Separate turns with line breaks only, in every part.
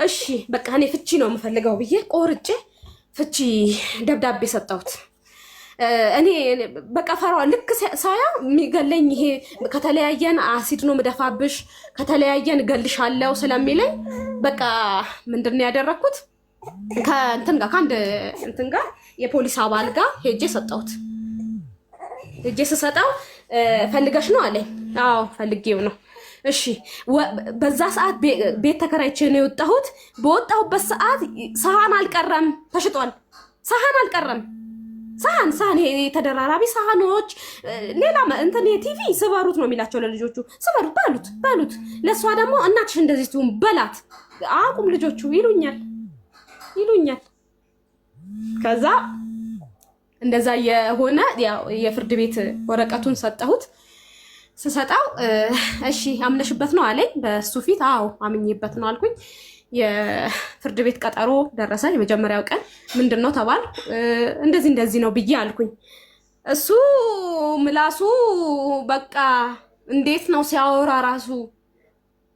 እሺ በቃ እኔ ፍቺ ነው የምፈልገው ብዬ ቆርጬ ፍቺ ደብዳቤ ሰጠሁት። እኔ በቃ ፈራዋ ልክ ሳያ የሚገለኝ ይሄ ከተለያየን አሲድ ነው ምደፋብሽ፣ ከተለያየን እገልሻለሁ ስለሚለኝ በቃ ምንድን ነው ያደረኩት? ከእንትን ጋር ከአንድ እንትን ጋር የፖሊስ አባል ጋር ሄጄ ሰጠሁት። ሄጄ ስሰጠው ፈልገሽ ነው አለኝ። አዎ ፈልጌው ነው። እሺ በዛ ሰዓት ቤት ተከራይቼ ነው የወጣሁት። በወጣሁበት ሰዓት ሰሃን አልቀረም፣ ተሽጧል። ሰሃን አልቀረም። ሰሃን ይሄ ተደራራቢ ሰሃኖች፣ ሌላ እንትን ቲቪ ስበሩት ነው የሚላቸው ለልጆቹ። ስበሩት በሉት። ለእሷ ደግሞ እናትሽ እንደዚህ ትሁን በላት። አቁም ልጆቹ ይሉኛል። ከዛ እንደዛ የሆነ ያው የፍርድ ቤት ወረቀቱን ሰጠሁት። ስሰጣው እሺ አምነሽበት ነው አለኝ። በሱ ፊት አዎ አምኜበት ነው አልኩኝ። የፍርድ ቤት ቀጠሮ ደረሰ። የመጀመሪያው ቀን ምንድን ነው ተባል እንደዚህ ነው ብዬ አልኩኝ። እሱ ምላሱ በቃ እንዴት ነው ሲያወራ ራሱ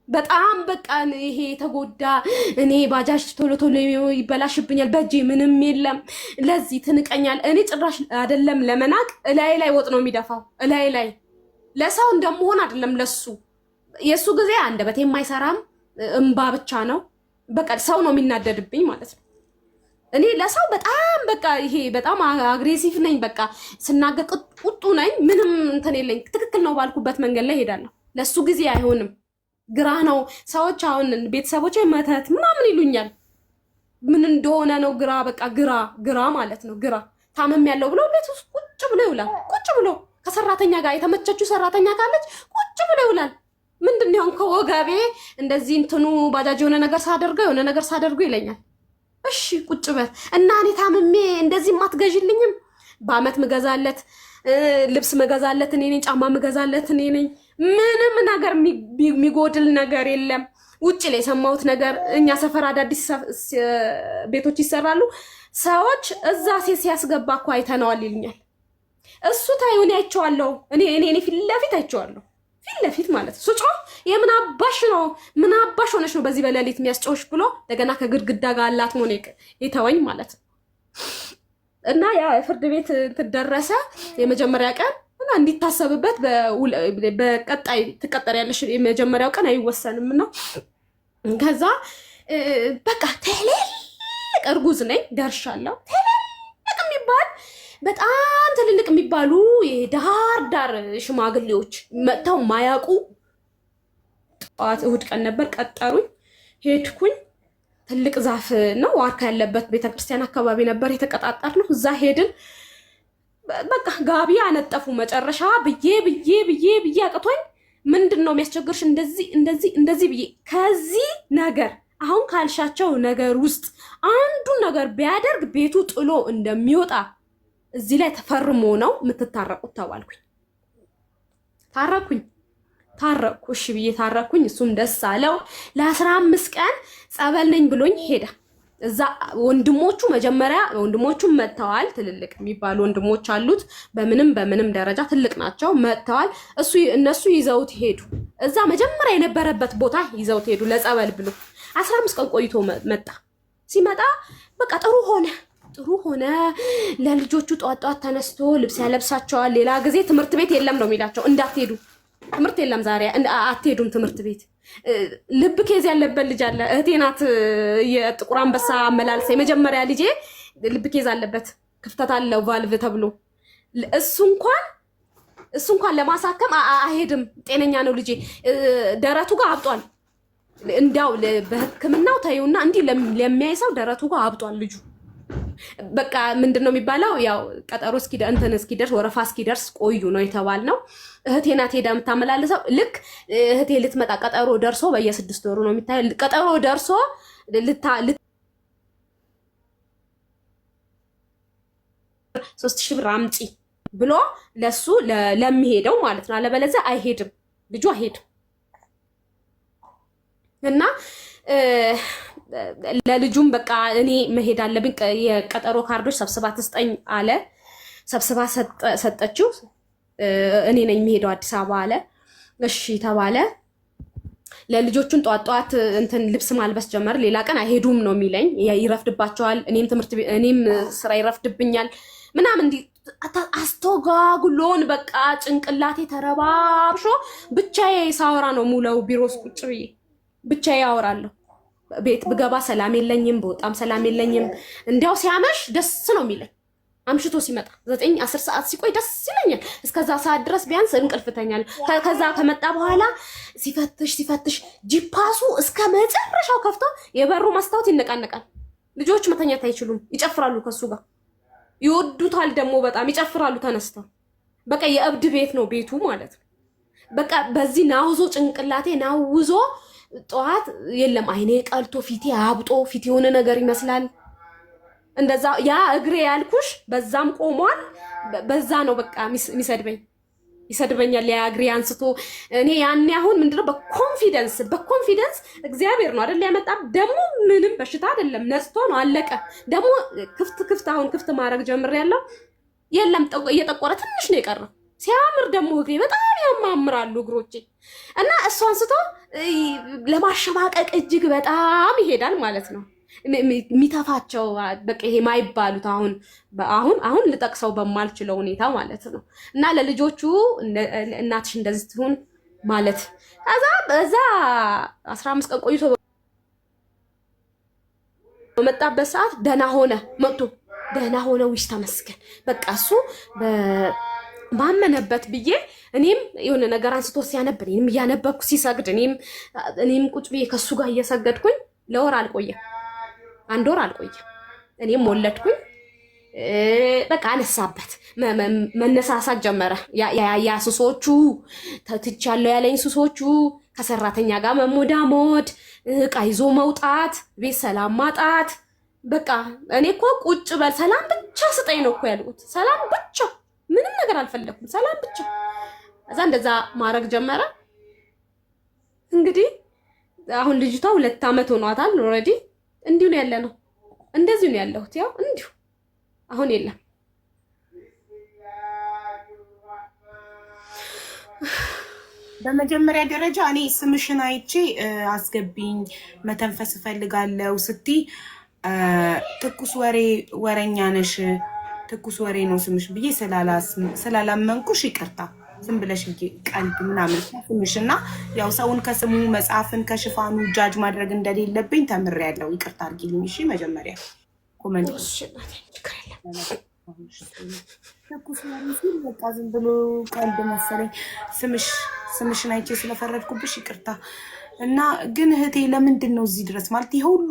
በጣም በቃ ይሄ ተጎዳ። እኔ ባጃጅ ቶሎ ይበላሽብኛል፣ በእጄ ምንም የለም፣ ለዚህ ትንቀኛል። እኔ ጭራሽ አይደለም ለመናቅ ላይ ወጥ ነው የሚደፋው። ላይ ለሰው እንደምሆን አይደለም ለሱ። የሱ ጊዜ አንደበት የማይሰራም እንባ ብቻ ነው። በቃ ሰው ነው የሚናደድብኝ ማለት ነው። እኔ ለሰው በጣም በቃ ይሄ በጣም አግሬሲቭ ነኝ። በቃ ስናገር ቁጡ ነኝ። ምንም እንትን የለኝ። ትክክል ነው ባልኩበት መንገድ ላይ ሄዳለሁ። ለሱ ጊዜ አይሆንም። ግራ ነው። ሰዎች አሁን ቤተሰቦች መተት ምናምን ይሉኛል። ምን እንደሆነ ነው ግራ በቃ ግራ ማለት ነው። ግራ ታመም ያለው ብሎ ቤት ውስጥ ቁጭ ብሎ ይውላል። ቁጭ ብሎ ከሰራተኛ ጋር የተመቸችው ሰራተኛ ካለች ቁጭ ብሎ ይውላል። ምንድነው ሆን ከወገቤ እንደዚህ እንትኑ ባጃጅ የሆነ ነገር ሳደርገው ይለኛል። እሺ ቁጭ በል እና እኔ ታምሜ እንደዚህ ማትገዥልኝም? በአመት ምገዛለት ልብስ ምገዛለት እኔ ነኝ፣ ጫማ ምገዛለት እኔ ነኝ። ምንም ነገር የሚጎድል ነገር የለም። ውጭ ላይ የሰማሁት ነገር እኛ ሰፈር አዳዲስ ቤቶች ይሰራሉ። ሰዎች እዛ ሴት ሲያስገባ እኮ አይተነዋል ይሉኛል። እሱ ታዩን አይቼዋለሁ። እኔ ፊት ለፊት አይቼዋለሁ። ፊት ለፊት ማለት ስጮ የምን አባሽ ነው ምን አባሽ ሆነሽ ነው በዚህ በሌሊት የሚያስጮሽ ብሎ እንደገና ከግድግዳ ጋር አላት ሞኔ የተወኝ ማለት እና ያ ፍርድ ቤት ተደረሰ። የመጀመሪያ ቀን እና እንዲታሰብበት በቀጣይ ትቀጠሪያለሽ። የመጀመሪያው ቀን አይወሰንም ነው። ከዛ በቃ ትልልቅ እርጉዝ ነኝ ደርሻለሁ። ትልልቅ የሚባል በጣም ትልልቅ የሚባሉ ዳር ሽማግሌዎች መጥተው ማያውቁ ጠዋት እሑድ ቀን ነበር ቀጠሩኝ። ሄድኩኝ። ትልቅ ዛፍ ነው ዋርካ ያለበት ቤተክርስቲያን አካባቢ ነበር የተቀጣጠርነው። እዛ ሄድን። በቃ ጋቢ አነጠፉ። መጨረሻ ብዬ አቅቶኝ ምንድን ነው የሚያስቸግርሽ እንደዚህ ብዬ ከዚህ ነገር አሁን ካልሻቸው ነገር ውስጥ አንዱን ነገር ቢያደርግ ቤቱ ጥሎ እንደሚወጣ እዚህ ላይ ተፈርሞ ነው የምትታረቁት ተባልኩኝ። ታረኩ። እሺ ብዬ ታረኩኝ። እሱም ደስ አለው። ለ15 ቀን ጸበል ነኝ ብሎኝ ሄደ። እዛ ወንድሞቹም መጥተዋል። ትልልቅ የሚባሉ ወንድሞች አሉት። በምንም ደረጃ ትልቅ ናቸው። መጥተዋል። እነሱ ይዘውት ሄዱ። እዛ መጀመሪያ የነበረበት ቦታ ይዘውት ሄዱ ለጸበል ብሎ 15 ቀን ቆይቶ መጣ። ሲመጣ በቃ ጥሩ ሆነ። ለልጆቹ ጧት ተነስቶ ልብስ ያለብሳቸዋል። ሌላ ጊዜ ትምህርት ቤት የለም ነው የሚላቸው። እንዳትሄዱ ትምህርት የለም ዛሬ አትሄዱም ትምህርት ቤት። ልብ ኬዝ ያለበት ልጅ አለ። እህቴ ናት የጥቁር አንበሳ አመላልሳ የመጀመሪያ ልጄ ልብ ኬዝ አለበት። ክፍተት አለው ቫልቭ ተብሎ እሱ እንኳን ለማሳከም አይሄድም። ጤነኛ ነው ልጄ። ደረቱ ጋር አብጧል። እንዲያው በሕክምናው ታዩና እንዲህ ለሚያይ ሰው ደረቱ ጋር አብጧል ልጁ። በቃ ምንድነው የሚባለው? ያው ቀጠሮ እስኪደርስ ወረፋ እስኪደርስ ቆዩ ነው የተባልነው። እህቴ ናት ሄዳ የምታመላልሰው። ልክ እህቴ ልትመጣ ቀጠሮ ደርሶ በየ6 ወሩ ነው የሚታየው። ቀጠሮ ደርሶ 3000 ብር አምጪ ብሎ ለሱ ለሚሄደው ማለት ነው። አለበለዚያ አይሄድም ልጁ አይሄድም። እና ለልጁም በቃ እኔ መሄድ አለብኝ የቀጠሮ ካርዶች ሰብስባ ትስጠኝ አለ። ሰብስባ ሰጠችው። እኔ ነኝ የሚሄደው አዲስ አበባ አለ። እሺ ተባለ። ለልጆቹን ጧት እንትን ልብስ ማልበስ ጀመር። ሌላ ቀን አይሄዱም ነው የሚለኝ። ይረፍድባቸዋል፣ እኔም ስራ ይረፍድብኛል ምናምን እንዲህ አስተጓጉሎን በቃ ጭንቅላቴ ተረባብሾ ብቻዬ ሳወራ ነው ሙለው። ቢሮስ ቁጭ ብዬ ብቻዬ ያወራለሁ። ቤት ብገባ ሰላም የለኝም፣ በወጣም ሰላም የለኝም። እንዲያው ሲያመሽ ደስ ነው የሚለኝ። አምሽቶ ሲመጣ 9-10 ሰዓት ሲቆይ ደስ ይለኛል። እስከዛ ሰዓት ድረስ ቢያንስ እንቅልፍተኛል። ከዛ ከመጣ በኋላ ሲፈትሽ ጂፓሱ እስከ መጨረሻው ከፍቶ የበሩ መስታወት ይነቃነቃል። ልጆች መተኛት አይችሉም፣ ይጨፍራሉ ከሱ ጋር ይወዱታል። ደግሞ በጣም ይጨፍራሉ ተነስተው። በቃ የእብድ ቤት ነው ቤቱ ማለት ነው። በቃ በዚህ ናውዞ ጭንቅላቴ ናውዞ ጠዋት የለም አይኔ ቀልቶ ፊቴ አብጦ ፊቴ የሆነ ነገር ይመስላል። እንደዛ ያ እግሬ ያልኩሽ በዛም ቆሟል። በዛ ነው በቃ ይሰድበኛል። ያ እግሬ አንስቶ እኔ ያኔ አሁን ምንድነው በኮንፊደንስ እግዚአብሔር ነው አይደል ያመጣ። ደግሞ ምንም በሽታ አይደለም ነጽቶ ነው አለቀ። ደግሞ ክፍት አሁን ክፍት ማድረግ ጀምሬያለሁ። የለም እየጠቆረ ትንሽ ነው የቀረው። ሲያምር ደግሞ እግሬ በጣም ያማምራሉ እግሮቼ። እና እሱ አንስቶ ለማሸማቀቅ እጅግ በጣም ይሄዳል ማለት ነው። የሚተፋቸው በቃ ይሄ ማይባሉት አሁን ልጠቅሰው በማልችለው ሁኔታ ማለት ነው። እና ለልጆቹ እናትሽ እንደዚህ ትሁን ማለት በዛ 15 ቀን ቆይቶ በመጣበት ሰዓት ደህና ሆነ ውሽ ተመስገን በቃ እሱ ባመነበት ብዬ እኔም የሆነ ነገር አንስቶ ሲያነብ እኔም እያነበብኩ ሲሰግድ እኔም ቁጭ ብዬ ከሱ ጋር እየሰገድኩኝ ለወር አልቆየም፣ 1 ወር አልቆየም። እኔም ወለድኩኝ። በቃ አነሳበት፣ መነሳሳት ጀመረ። ያ ሱሶቹ ትቻለሁ ያለኝ ሱሶቹ፣ ከሰራተኛ ጋር መሞዳሞድ፣ ዕቃ ይዞ መውጣት፣ ቤት ሰላም ማጣት። በቃ እኔ እኮ ቁጭ በል ሰላም ብቻ ስጠኝ ነው እኮ ያልኩት። ሰላም ብቻ፣ ምንም ነገር አልፈለኩም፣ ሰላም ብቻ። እዛ እንደዛ ማድረግ ጀመረ። እንግዲህ አሁን ልጅቷ 2 ዓመት ሆኗታል። ኦልሬዲ እንዲሁ ነው ያለ ነው። እንደዚሁ ነው ያለሁት። ያው እንዲሁ አሁን የለም።
በመጀመሪያ ደረጃ እኔ ስምሽን አይቼ አስገቢኝ መተንፈስ እፈልጋለሁ ስትይ ትኩስ ወሬኛ ነሽ፣ ትኩስ ወሬ ነው ስምሽ ብዬ ስላላመንኩሽ ይቅርታ። ዝም ብለሽ ቀልድ ምናምን ስምሽና ያው ሰውን ከስሙ መጽሐፍን ከሽፋኑ ጃጅ ማድረግ እንደሌለብኝ ተምሬያለሁ። ይቅርታ አድርጊልኝ እሺ። መጀመሪያ ኮሜንት ትኩስ ወሬ ሲል በቃ ዝም ብሎ ቀልድ መሰለኝ። ስምሽን አይቼ ስለፈረድኩብሽ ይቅርታ። እና ግን እህቴ ለምንድን ነው እዚህ ድረስ ማለት ይሄ ሁሉ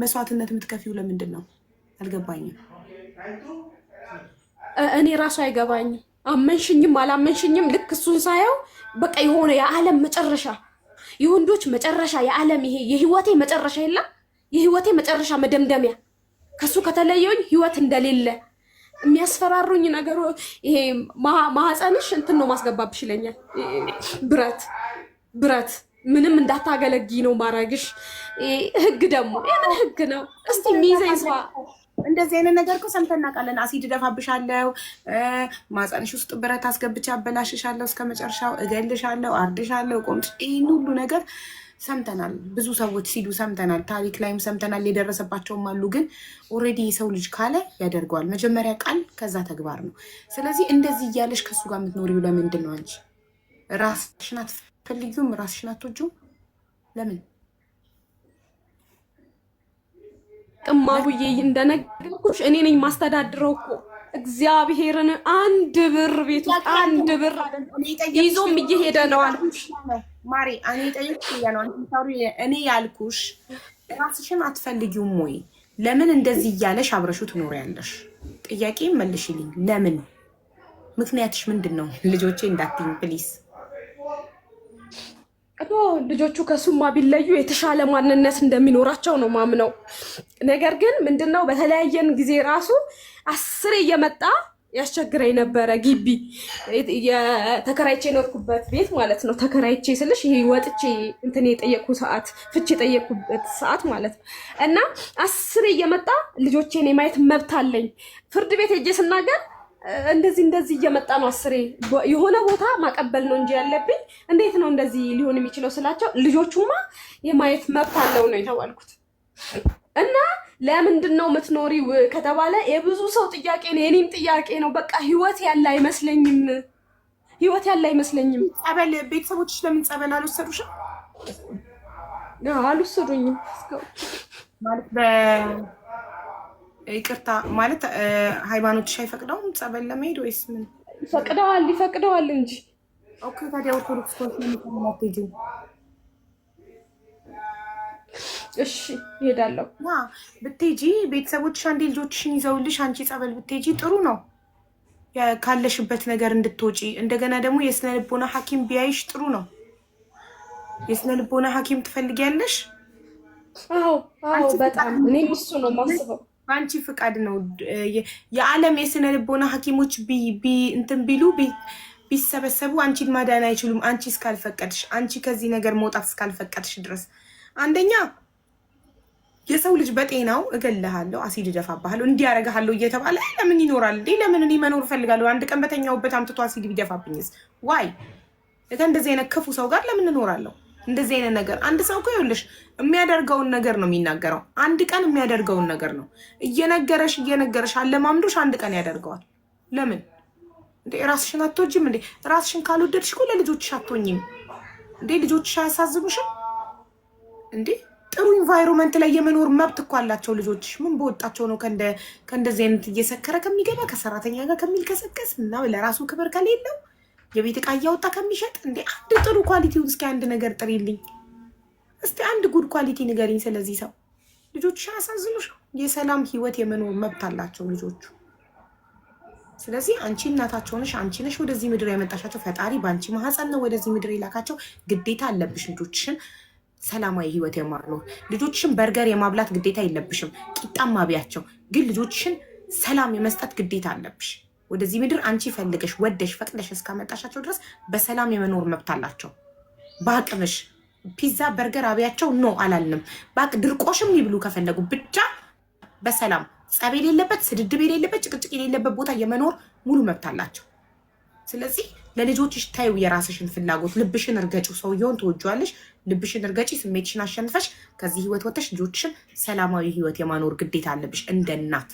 መስዋዕትነት የምትከፊው ለምንድን ነው አልገባኝም።
እኔ ራሱ አይገባኝም። አመንሽኝም አላመንሽኝም ልክ እሱን ሳየው በቃ የሆነ የዓለም መጨረሻ፣ የወንዶች መጨረሻ፣ የዓለም ይሄ የህይወቴ መጨረሻ የለም የህይወቴ መጨረሻ መደምደሚያ፣ ከሱ ከተለየውኝ ህይወት እንደሌለ የሚያስፈራሩኝ ነገሩ ይሄ ማህፀንሽ እንትን ነው ማስገባብሽ ይለኛል። ብረት ምንም እንዳታገለጊ ነው ማረግሽ። ህግ ደግሞ የምን ህግ ነው? እስቲ ሚዘኝ ሰው
እንደዚህ አይነት ነገር እኮ ሰምተን እናውቃለን። አሲድ ደፋብሻለሁ፣ ማህፀንሽ ውስጥ ብረት አስገብቼ አበላሽሻለሁ፣ እስከ መጨረሻው እገልሻለሁ፣ አርድሻለሁ፣ ቆምጭ። ይህን ሁሉ ነገር ሰምተናል። ብዙ ሰዎች ሲሉ ሰምተናል። ታሪክ ላይም ሰምተናል። የደረሰባቸውም አሉ። ግን ኦልሬዲ የሰው ልጅ ካለ ያደርገዋል። መጀመሪያ ቃል ከዛ ተግባር ነው። ስለዚህ እንደዚህ እያለሽ ከሱ ጋር የምትኖሪው ለምንድን ነው? አንቺ ራስሽን አትፈልጊውም? ራስሽን አትወጂውም? ለምን?
ቅማቡዬ እንደነገርኩሽ እኔ ነኝ ማስተዳድረው እኮ እግዚአብሔርን። 1 ብር ቤት ውስጥ 1 ብር ይዞም እየሄደ ነው አልኩሽ
ማሪ። እኔ ጠይቅሽ ያለው እኔ ያልኩሽ ራስሽን አትፈልጊውም ወይ? ለምን እንደዚህ እያለሽ አብረሹ ትኖሪያለሽ? ጥያቄ መልሽልኝ። ለምን? ምክንያትሽ ምንድን ነው? ልጆቼ እንዳትይኝ ፕሊስ።
ልጆቹ ከሱማ ቢለዩ የተሻለ ማንነት እንደሚኖራቸው ነው ማምነው። ነገር ግን ምንድነው በተለያየን ጊዜ ራሱ 10 እየመጣ ያስቸግረኝ ነበረ። ግቢ የተከራይቼ የኖርኩበት ቤት ማለት ነው። ተከራይቼ ስልሽ ይሄ ወጥቼ እንትን የጠየቅኩ ሰዓት ፍቺ የጠየቅኩበት ሰዓት ማለት ነው። እና 10 እየመጣ ልጆቼን የማየት መብት አለኝ። ፍርድ ቤት ሄጄ ስናገር እንደዚህ እየመጣ ነው አስሬ የሆነ ቦታ ማቀበል ነው እንጂ ያለብኝ እንዴት ነው እንደዚህ ሊሆን የሚችለው ስላቸው ልጆቹማ የማየት መብት አለው ነው የተባልኩት። እና ለምንድን ነው የምትኖሪው ከተባለ የብዙ ሰው ጥያቄ ነው፣ የኔም ጥያቄ ነው። በቃ ህይወት ያለ አይመስለኝም።
ጸበል ቤተሰቦችሽ ለምን ጸበል አልወሰዱሽም?
አልወሰዱኝም
ማለት ይቅርታ ማለት ሃይማኖትሽ አይፈቅደውም ጸበል ለመሄድ ወይስ ምን?
ይፈቅደዋል እንጂ።
ኦኬ ታዲያ ኦርቶዶክስ ኮንፈረንስ
እሺ እሄዳለሁ።
ብትሄጂ ቤተሰቦችሽ አንዴ ልጆችሽን ይዘውልሽ አንቺ ጸበል ብትሄጂ ጥሩ ነው፣ ካለሽበት ነገር እንድትወጪ። እንደገና ደግሞ የስነ ልቦና ሐኪም ቢያይሽ ጥሩ ነው። የስነ ልቦና ሐኪም ትፈልጊያለሽ?
አዎ በጣም እኔ እሱ ነው የማስበው።
በአንቺ ፍቃድ ነው። የዓለም የስነ ልቦና ሐኪሞች እንትን ቢሉ ቢሰበሰቡ አንቺን ማዳን አይችሉም። አንቺ እስካልፈቀድሽ፣ አንቺ ከዚህ ነገር መውጣት እስካልፈቀድሽ ድረስ አንደኛ የሰው ልጅ በጤናው እገልሃለሁ፣ አሲድ እደፋብሃለሁ፣ እንዲያረጋሃለሁ እየተባለ ለምን ይኖራል እንዴ? ለምን እኔ መኖር እፈልጋለሁ። አንድ ቀን በተኛውበት አምጥቶ አሲድ ቢደፋብኝስ? ዋይ እንደዚህ አይነት ክፉ ሰው ጋር ለምን እኖራለሁ? እንደዚህ አይነት ነገር አንድ ሰው እኮ ይኸውልሽ የሚያደርገውን ነገር ነው የሚናገረው። አንድ ቀን የሚያደርገውን ነገር ነው እየነገረሽ አለማምዶሽ አንድ ቀን ያደርገዋል። ለምን እንዴ? ራስሽን አትወጂም እንዴ? ራስሽን ካልወደድሽ እኮ ለልጆችሽ አትሆኝም እንዴ? ልጆችሽ አያሳዝኑሽም እንዴ? ጥሩ ኢንቫይሮንመንት ላይ የመኖር መብት እኮ አላቸው ልጆችሽ። ምን በወጣቸው ነው ከእንደዚህ አይነት እየሰከረ ከሚገባ ከሰራተኛ ጋር ከሚልከሰከስ እና ለራሱ ክብር ከሌለው የቤት ዕቃ እያወጣ ከሚሸጥ እንዴ? አንድ ጥሩ ኳሊቲውን እስኪ አንድ ነገር ጥሪልኝ እስቲ፣ አንድ ጉድ ኳሊቲ ንገሪኝ ስለዚህ ሰው። ልጆችሽ አያሳዝኑሽ? የሰላም ህይወት የመኖር መብት አላቸው ልጆቹ። ስለዚህ አንቺ እናታቸው ነሽ፣ አንቺ ነሽ ወደዚህ ምድር ያመጣሻቸው። ፈጣሪ በአንቺ ማህፀን ነው ወደዚህ ምድር የላካቸው። ግዴታ አለብሽ ልጆችሽን ሰላማዊ ህይወት የማኖር። ልጆችሽን በርገር የማብላት ግዴታ የለብሽም፣ ቂጣም ማቢያቸው። ግን ልጆችሽን ሰላም የመስጠት ግዴታ አለብሽ። ወደዚህ ምድር አንቺ ፈልገሽ ወደሽ ፈቅደሽ እስካመጣሻቸው ድረስ በሰላም የመኖር መብት አላቸው። በአቅምሽ ፒዛ በርገር አብያቸው ኖ አላልንም። በአቅ ድርቆሽም ይብሉ ከፈለጉ ብቻ በሰላም ጸብ የሌለበት ስድድብ የሌለበት ጭቅጭቅ የሌለበት ቦታ የመኖር ሙሉ መብት አላቸው። ስለዚህ ለልጆችሽ ታዩ የራስሽን ፍላጎት፣ ልብሽን እርገጪው። ሰውየውን ትወጂዋለሽ፣ ልብሽን እርገጪ። ስሜትሽን አሸንፈሽ ከዚህ ህይወት ወጥተሽ ልጆችሽን ሰላማዊ ህይወት የማኖር ግዴታ አለብሽ እንደ እናት።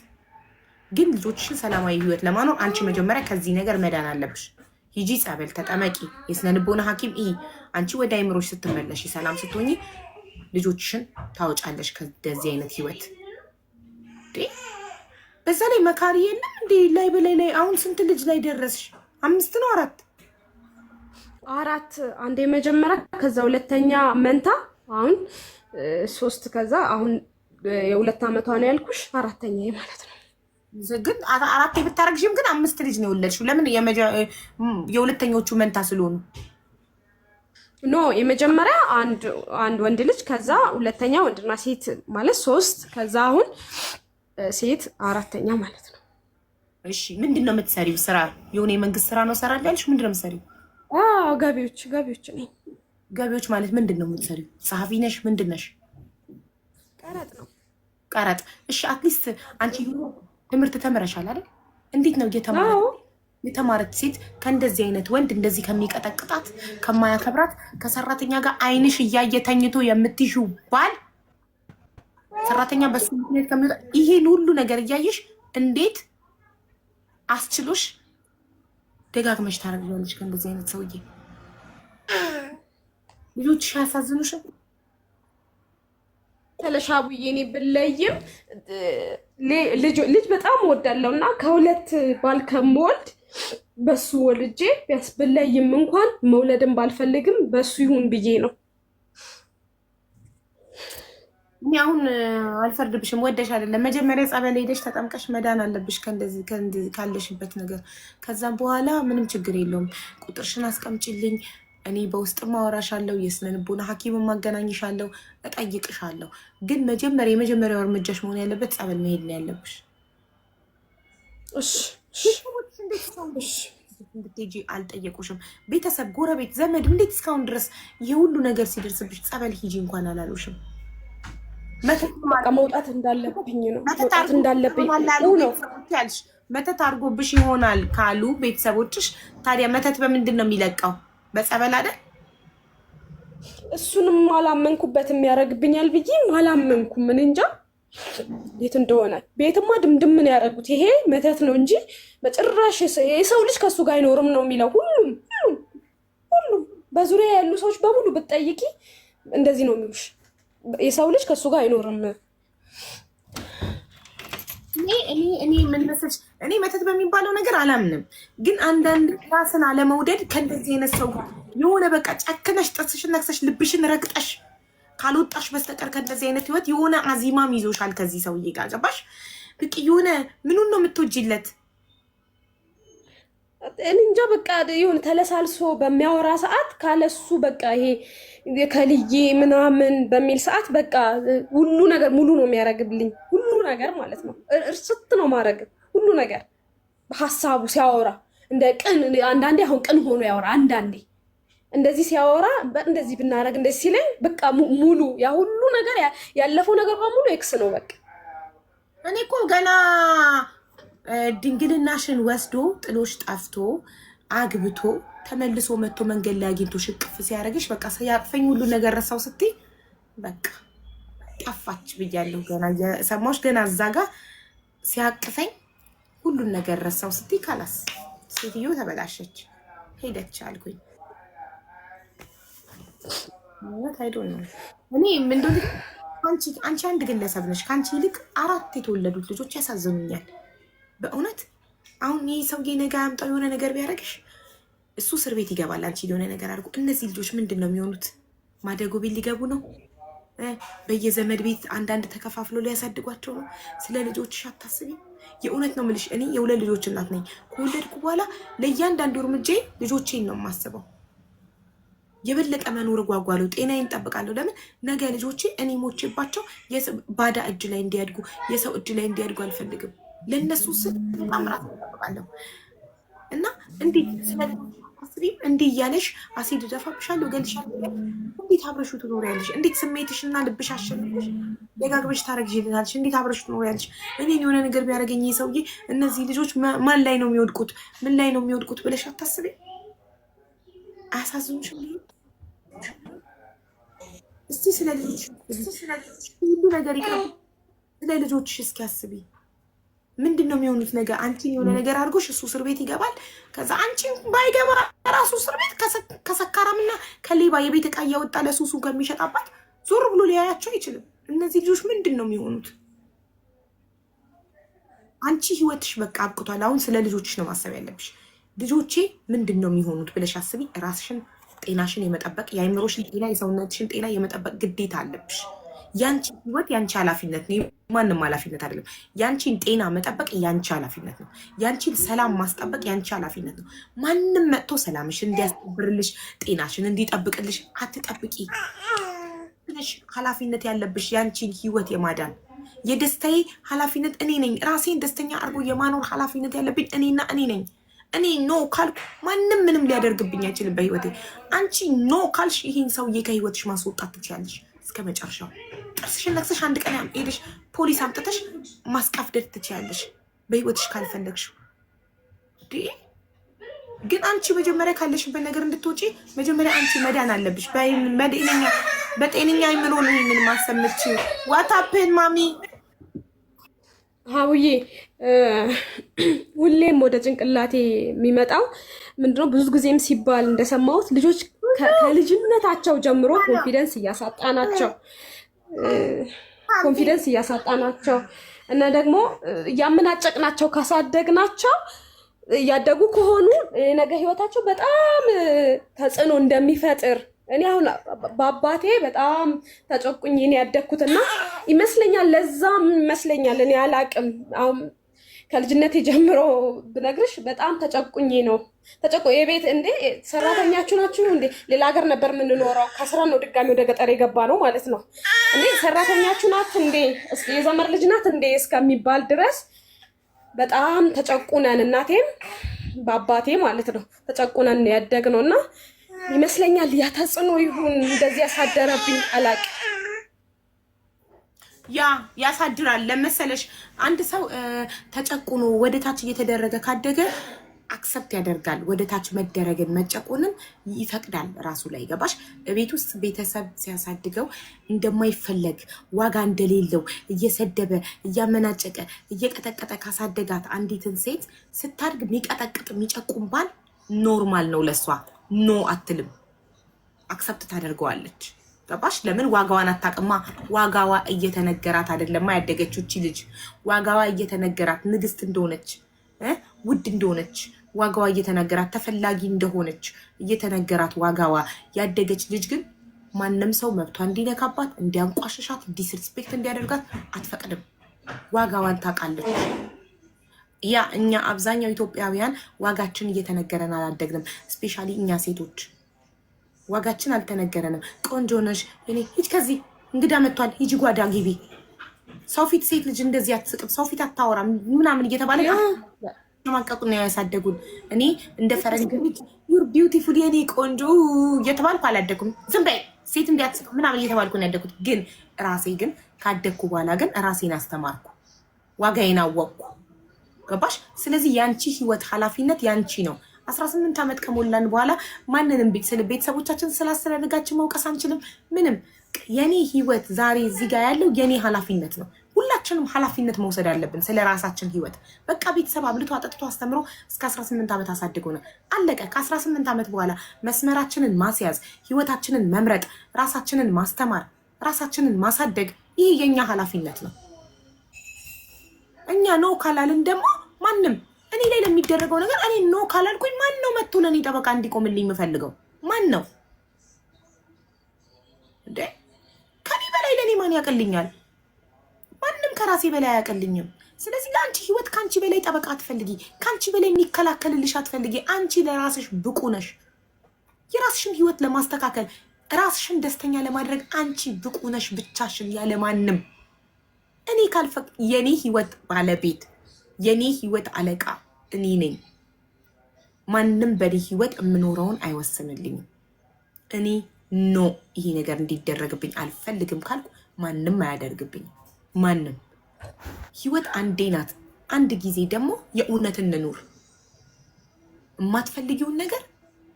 ግን ልጆችሽን ሰላማዊ ህይወት ለማኖር አንቺ መጀመሪያ ከዚህ ነገር መዳን አለብሽ። ሂጂ ጸበል ተጠመቂ፣ የስነ ልቦና ሐኪም አንቺ ወደ አይምሮሽ ስትመለሽ ሰላም ስትሆኚ ልጆችሽን ታወጫለሽ ከዚህ አይነት ህይወት። በዛ ላይ መካሪ የለም እንዴ? ላይ በላይ ላይ አሁን ስንት ልጅ ላይ ደረስሽ? 5 ነው
4? አንዴ መጀመሪያ፣ ከዛ ሁለተኛ መንታ፣ አሁን 3፣ ከዛ አሁን የ2 ዓመቷ ነው ያልኩሽ፣ 4ኛ ማለት ነው።
ግን 4 ብታረግሽም ግን 5 ልጅ ነው የወለድሽው። ለምን? የሁለተኞቹ መንታ ስለሆኑ
ኖ፣ የመጀመሪያ አንድ ወንድ ልጅ፣ ከዛ ሁለተኛ ወንድና ሴት ማለት 3፣ ከዛ አሁን ሴት 4ኛ ማለት ነው።
እሺ ምንድን ነው የምትሰሪው ስራ? የሆነ የመንግስት ስራ ነው ሰራል ያልሽ? ምንድን ነው የምትሰሪው?
ገቢዎች ነኝ።
ገቢዎች ማለት ምንድን ነው የምትሰሪው? ጸሐፊ ነሽ? ምንድን ነሽ?
ቀረጥ ነው።
ቀረጥ። እሺ አትሊስት አንቺ ትምህርት ተምረሻል አይደል? እንዴት ነው የተማረች ሴት ከእንደዚህ አይነት ወንድ እንደዚህ ከሚቀጠቅጣት ከማያከብራት ከሰራተኛ ጋር አይንሽ እያየ ተኝቶ የምትይዥው ባል ሰራተኛ በሱ ምክንያት ከሚወጣ ይሄን ሁሉ ነገር እያየሽ እንዴት አስችሎሽ ደጋግመሽ ታደርጊያለሽ ከእንደዚህ አይነት ሰውዬ? ልጆችሽ አያሳዝኑሽም?
ተለሻቡዬ እኔ ብለይም ልጅ በጣም ወዳለው እና ከ2 ባል ከምወልድ በሱ ወልጄ ቢያስ ብለይም እንኳን መውለድን ባልፈልግም በሱ ይሁን ብዬ ነው። እኔ
አሁን አልፈርድብሽም። ወደሽ አይደለም። መጀመሪያ ጸበል ሄደሽ ተጠምቀሽ መዳን አለብሽ ከእንደዚህ ካለሽበት ነገር። ከዛም በኋላ ምንም ችግር የለውም። ቁጥርሽን አስቀምጪልኝ፣ እኔ በውስጥ ማወራሻለሁ፣ የስነ ልቦና ሐኪም ማገናኝሻለሁ፣ እጠይቅሻለሁ። ግን የመጀመሪያው እርምጃሽ መሆን ያለበት ጸበል መሄድ ነው ያለብሽ። እንድትሄጂ አልጠየቁሽም? ቤተሰብ፣ ጎረቤት፣ ዘመድ እንዴት እስካሁን ድረስ የሁሉ ነገር ሲደርስብሽ ጸበል ሂጂ እንኳን አላሉሽም?
በቃ መውጣት እንዳለብኝ ነው። መውጣት እንዳለብኝ ነው።
መተት አድርጎብሽ ይሆናል ካሉ ቤተሰቦችሽ፣ ታዲያ መተት በምንድን ነው የሚለቀው? በጸበል አይደል?
እሱንም አላመንኩበትም ያደርግብኛል ብዬም አላመንኩም። ምን እንጃ የት እንደሆነ ቤትማ ድምድምን ያደረጉት ይሄ መተት ነው እንጂ በጭራሽ የሰው ልጅ ከሱ ጋር አይኖርም ነው የሚለው። ሁሉም በዙሪያ ያሉ ሰዎች በሙሉ ብትጠይቂ እንደዚህ ነው የሚሉሽ። የሰው ልጅ ከሱ ጋር አይኖርም።
እኔ ምን መሰለሽ፣ እኔ መተት በሚባለው ነገር አላምንም። ግን አንዳንድ ራስን አለመውደድ ከእንደዚህ አይነት ሰው ጋር የሆነ በቃ ጨክነሽ ጥርስሽን ነክሰሽ ልብሽን ረግጠሽ ካልወጣሽ በስተቀር ከእንደዚህ አይነት ህይወት የሆነ አዚማም ይዞሻል ከዚህ ሰውዬ ጋር ገባሽ? በቃ የሆነ ምኑን ነው የምትወጂለት?
እኔ እንጃ በቃ የሆነ ተለሳልሶ በሚያወራ ሰዓት ካለሱ በቃ ይሄ ከልዬ ምናምን በሚል ሰዓት በቃ ሁሉ ነገር ሙሉ ነው የሚያደርግልኝ። ሁሉ ነገር ማለት ነው እርስት ነው ማድረግ ሁሉ ነገር በሀሳቡ ሲያወራ እንደ ቅን። አንዳንዴ አሁን ቅን ሆኖ ያወራ፣ አንዳንዴ እንደዚህ ሲያወራ እንደዚህ ብናደርግ እንደዚህ ሲለኝ በቃ ሙሉ ያ ሁሉ ነገር ያለፈው ነገር በሙሉ ኤክስ ነው በቃ።
እኔ እኮ ገና ድንግልናሽን ወስዶ ጥሎሽ ጠፍቶ አግብቶ ተመልሶ መጥቶ መንገድ ላይ አግኝቶ ሽቅፍ ሲያደርግሽ በቃ ያቅፈኝ ሁሉ ነገር ረሳው ስትይ በቃ ጠፋች ብያለሁ። ገና የሰማሁሽ ገና እዛ ጋር ሲያቅፈኝ ሁሉን ነገር ረሳው ስትይ ካላስ ሴትዮ ተበላሸች ሄደች አልኩኝ። ማለት አይዶን ነው እኔ ምን እንደሆነ አንቺ አንድ ግለሰብ ነሽ። ከአንቺ ይልቅ 4 የተወለዱት ልጆች ያሳዝኑኛል በእውነት። አሁን ይሄ ሰውዬ ነገ አምጣው የሆነ ነገር ቢያደርግሽ እሱ እስር ቤት ይገባል። አንቺ የሆነ ነገር አድርጎ እነዚህ ልጆች ምንድን ነው የሚሆኑት? ማደጎ ቤት ሊገቡ ነው? በየዘመድ ቤት አንዳንድ ተከፋፍሎ ሊያሳድጓቸው ነው? ስለ ልጆችሽ አታስቢ? የእውነት ነው የምልሽ። እኔ የ2 ልጆች እናት ነኝ። ከወለድኩ በኋላ ለእያንዳንዱ እርምጃ ልጆቼን ነው የማስበው። የበለጠ መኖር ጓጓለሁ፣ ጤናዬን እጠብቃለሁ። ለምን ነገ ልጆቼ እኔ ሞቼባቸው ባዳ እጅ ላይ እንዲያድጉ፣ የሰው እጅ ላይ እንዲያድጉ አልፈልግም። ለእነሱ ስል ማምራት እጠብቃለሁ። እና እንዴት ስለአስሪ እንዲህ እያለሽ አሲድ ደፋብሻለሁ፣ እገልሻለሁ። እንዴት አብረሹ ትኖሪያለሽ? እንዴት ስሜትሽና ልብሽ አሸንፈሽ ደጋግበሽ ታረግዢልናለሽ? እንዴት አብረሹ ትኖሪያለሽ? እኔን የሆነ ነገር ቢያደርገኝ ሰውዬ እነዚህ ልጆች ማን ላይ ነው የሚወድቁት? ምን ላይ ነው የሚወድቁት ብለሽ አታስቢ? አያሳዝኑሽም? እስቲ ስለ ልጆች ሁሉ ነገር ይቅር፣ ስለ ልጆችሽ እስኪ አስቢ። ምንድን ነው የሚሆኑት ነገ? አንቺን የሆነ ነገር አድርጎሽ እሱ እስር ቤት ይገባል። ከዛ አንቺን ባይገባ ራሱ እስር ቤት ከሰካራምና ከሌባ የቤት ዕቃ እያወጣ ለሱሱ ከሚሸጣባት ዞር ብሎ ሊያያቸው አይችልም። እነዚህ ልጆች ምንድን ነው የሚሆኑት? አንቺ ህይወትሽ በቃ አብቅቷል። አሁን ስለ ልጆችሽ ነው ማሰብ ያለብሽ። ልጆቼ ምንድን ነው የሚሆኑት ብለሽ አስቢ። ራስሽን ጤናሽን የመጠበቅ የአይምሮሽን ጤና የሰውነትሽን ጤና የመጠበቅ ግዴታ አለብሽ። ያንቺ ህይወት ያንቺ ኃላፊነት ነው፣ ማንም ኃላፊነት አይደለም። ያንቺን ጤና መጠበቅ ያንቺ ኃላፊነት ነው። ያንቺን ሰላም ማስጠበቅ ያንቺ ኃላፊነት ነው። ማንም መጥቶ ሰላምሽን እንዲያስከብርልሽ ጤናሽን እንዲጠብቅልሽ አትጠብቂ። ኃላፊነት ያለብሽ ያንቺን ህይወት የማዳን የደስታዬ ኃላፊነት እኔ ነኝ። ራሴን ደስተኛ አድርጎ የማኖር ኃላፊነት ያለብኝ እኔና እኔ ነኝ። እኔ ኖ ካልኩ ማንም ምንም ሊያደርግብኝ አይችልም በህይወቴ። አንቺ ኖ ካልሽ ይሄን ሰውዬ ከህይወትሽ ማስወጣት ትችያለሽ እስከ መጨረሻው። ጥርስሽን ነክሰሽ አንድ ቀን ሄደሽ ፖሊስ አምጥተሽ ማስቀፍደድ ትችያለሽ በህይወትሽ ካልፈለግሽው። ግን አንቺ መጀመሪያ ካለሽበት ነገር እንድትወጪ መጀመሪያ አንቺ መዳን አለብሽ። በጤነኛ አይምሮ ነው ይሄንን ማሰምች። ዋታፕን ማሚ
ሀውዬ ሁሌም ወደ ጭንቅላቴ የሚመጣው ምንድነው፣ ብዙ ጊዜም ሲባል እንደሰማሁት ልጆች ከልጅነታቸው ጀምሮ ኮንፊደንስ እያሳጣናቸው እና ደግሞ እያመናጨቅናቸው ካሳደግናቸው እያደጉ ከሆኑ ነገ ህይወታቸው በጣም ተጽዕኖ እንደሚፈጥር እኔ አሁን በአባቴ በጣም ተጨቁኝ እኔ ያደግኩትና ይመስለኛል፣ ለዛም ይመስለኛል እኔ አላቅም። አሁን ከልጅነቴ ጀምሮ ብነግርሽ በጣም ተጨቁኝ ነው። የቤት እንዴ ሰራተኛችሁ ናችሁ እንዴ? ሌላ ሀገር ነበር የምንኖረው። ከስራ ነው ድጋሚ ወደ ገጠር የገባ ነው ማለት ነው። እንዴ ሰራተኛችሁ ናት እንዴ? የዘመር ልጅ ናት እንዴ እስከሚባል ድረስ በጣም ተጨቁነን፣ እናቴም በአባቴ ማለት ነው ተጨቁነን ያደግነው እና ይመስለኛል ያ ተጽዕኖ ይሁን እንደዚህ ያሳደረብኝ አላቅም።
ያሳድራል። ለመሰለሽ አንድ ሰው ተጨቁኖ ወደ ታች እየተደረገ ካደገ አክሰፕት ያደርጋል። ወደ ታች መደረግን መጨቆንን ይፈቅዳል ራሱ ላይ ገባሽ? ቤት ውስጥ ቤተሰብ ሲያሳድገው እንደማይፈለግ ዋጋ እንደሌለው እየሰደበ እያመናጨቀ እየቀጠቀጠ ካሳደጋት አንዲትን ሴት ስታድግ የሚቀጠቅጥ የሚጨቁም ባል ኖርማል ነው ለሷ። ኖ አትልም፣ አክሰፕት ታደርገዋለች። ገባሽ? ለምን? ዋጋዋን አታውቅማ። ዋጋዋ እየተነገራት አይደለማ ያደገችው እቺ ልጅ። ዋጋዋ እየተነገራት ንግስት እንደሆነች ውድ እንደሆነች ዋጋዋ እየተነገራት ተፈላጊ እንደሆነች እየተነገራት ዋጋዋ ያደገች ልጅ ግን ማንም ሰው መብቷ እንዲነካባት፣ እንዲያንቋሽሻት፣ ዲስሪስፔክት እንዲያደርጋት አትፈቅድም። ዋጋዋን ታውቃለች። እኛ አብዛኛው ኢትዮጵያውያን ዋጋችን እየተነገረን አላደግንም። ስፔሻሊ እኛ ሴቶች ዋጋችን አልተነገረንም። ቆንጆ ነሽ፣ እኔ ሂጅ፣ ከዚህ እንግዳ መጥቷል፣ ሂጂ ጓዳ ግቢ፣ ሰው ፊት ሴት ልጅ እንደዚህ አትስቅም፣ ሰው ፊት አታወራም ምናምን እየተባለ ማቀቁ ነው ያሳደጉን። እኔ እንደ ፈረንጅ ልጅ ዩር ቢዩቲፉል የኔ ቆንጆ እየተባልኩ አላደኩም። ዝም በይ ሴት እንዲያትስቅ ምናምን እየተባልኩ ነው ያደኩት። ግን ራሴ ግን ካደግኩ በኋላ ግን ራሴን አስተማርኩ፣ ዋጋዬን አወቅኩ። ገባሽ? ስለዚህ ያንቺ ህይወት ኃላፊነት ያንቺ ነው። 18 ዓመት ከሞላን በኋላ ማንንም ቤተሰቦቻችን ስላስተዳደጋችን መውቀስ አንችልም። ምንም የኔ ህይወት ዛሬ እዚህ ጋር ያለው የኔ ኃላፊነት ነው። ሁላችንም ኃላፊነት መውሰድ አለብን ስለ ራሳችን ህይወት። በቃ ቤተሰብ አብልቶ አጠጥቶ አስተምሮ እስከ 18 ዓመት አሳድጎናል። አለቀ። ከ18 ዓመት በኋላ መስመራችንን ማስያዝ፣ ህይወታችንን መምረጥ፣ ራሳችንን ማስተማር፣ ራሳችንን ማሳደግ ይህ የኛ ኃላፊነት ነው። እኛ ኖ ካላልን ደግሞ ማንም እኔ ላይ ለሚደረገው ነገር እኔ ኖ ካላልኩኝ ማን ነው መጥቶ ለኔ ጠበቃ እንዲቆምልኝ የምፈልገው? ማን ነው እንዴ? ከኔ በላይ ለኔ ማን ያቀልኛል? ማንም ከራሴ በላይ አያቀልኝም። ስለዚህ ለአንቺ ህይወት ካንቺ በላይ ጠበቃ አትፈልጊ፣ ካንቺ በላይ የሚከላከልልሽ አትፈልጊ። አንቺ ለራስሽ ብቁ ነሽ። የራስሽን ህይወት ለማስተካከል ራስሽን ደስተኛ ለማድረግ አንቺ ብቁ ነሽ፣ ብቻሽን ያለ ማንም። እኔ ካልፈቅ የኔ ህይወት ባለቤት የኔ ህይወት አለቃ እኔ ነኝ። ማንም በኔ ህይወት የምኖረውን አይወስንልኝም። እኔ ኖ ይሄ ነገር እንዲደረግብኝ አልፈልግም ካልኩ ማንም አያደርግብኝ። ማንም ህይወት አንዴ ናት። አንድ ጊዜ ደግሞ የእውነት እንኑር። የማትፈልጊውን ነገር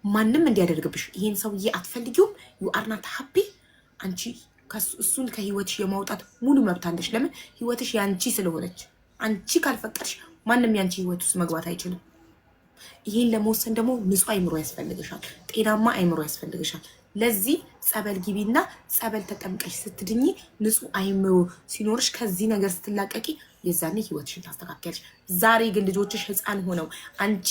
ማንም እንዲያደርግብሽ፣ ይሄን ሰውዬ አትፈልጊውም፣ ዩ አር ናት ሃፒ፣ አንቺ እሱን ከህይወትሽ የማውጣት ሙሉ መብት አለሽ። ለምን? ህይወትሽ ያንቺ ስለሆነች። አንቺ ካልፈቀድሽ ማንም ያንቺ ህይወት ውስጥ መግባት አይችልም። ይሄን ለመወሰን ደግሞ ንጹህ አይምሮ ያስፈልግሻል፣ ጤናማ አይምሮ ያስፈልግሻል። ለዚህ ጸበል ግቢና ጸበል ተጠምቀሽ ስትድኚ ንጹህ አይምሮ ሲኖርሽ ከዚህ ነገር ስትላቀቂ የዛኔ ህይወትሽን ታስተካክያለሽ። ዛሬ ግን ልጆችሽ ህፃን ሆነው አንቺ